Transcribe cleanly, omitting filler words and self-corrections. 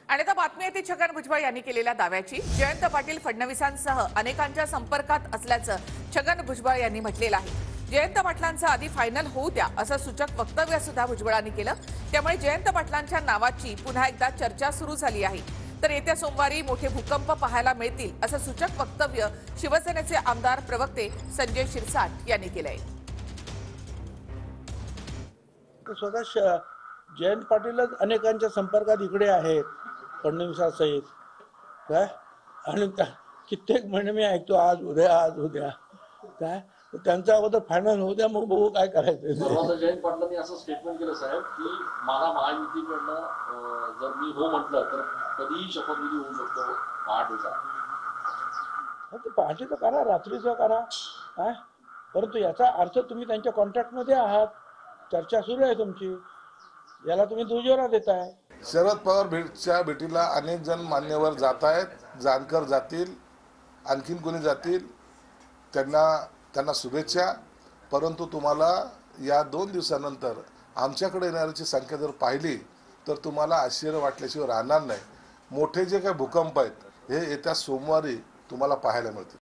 आणि आता बातमी येते छगन भुजबळ यांनी केलेल्या दाव्याची। जयंत पाटील फडणवीसांसह अनेकांच्या संपर्कात असल्याचं छगन भुजबळ यांनी म्हटलेलं आहे। जयंत पाटलांचं आधी फायनल होऊ द्या असं सूचक वक्तव्य सुद्धा भुजबळांनी केलं। त्यामुळे जयंत पाटलांच्या नावाची पुन्हा एकदा चर्चा सुरू झाली आहे। तर येत्या सोमवारी मोठे भूकंप पाहायला मिळतील असं सूचक वक्तव्य शिवसेनेचे आमदार प्रवक्ते संजय शिरसाट यांनी केलंय। स्वतः जयंत पाटीलच अनेकांच्या संपर्कात इकडे आहेत फडणवीसासहित काय आणि कित्येक महिने मी ऐकतो आज उद्या काय त्यांचा अगोदर फायनल होऊ द्या मग बघू काय करायचं। जयंत पाटलांनी असं स्टेटमेंट केलं साहेब की मला महायुतीकडनं जर मी हो म्हटलं तर कधीही शपथविधी होऊ शकतो पहाटेचा। ते पहाटेचं करा रात्रीचं करा काय परंतु याचा अर्थ तुम्ही त्यांच्या कॉन्ट्रॅक्टमध्ये आहात, चर्चा सुरू आहे तुमची, याला तुम्ही दुजोरा देताय। शरद पवार भेटीला अनेक जण मान्यवर जात आहेत, जानकर जातील, आणखीन कोणी जातील, त्यांना शुभेच्छा। परंतु तुम्हाला या 2 दिवसानंतर आमच्याकडे येणाऱ्याची संख्या जर पाहिली तर तुम्हाला आश्चर्य वाटल्याशिवाय राहणार नाही। मोठे जे काही भूकंप आहेत हे येत्या सोमवारी तुम्हाला पाहायला मिळतील।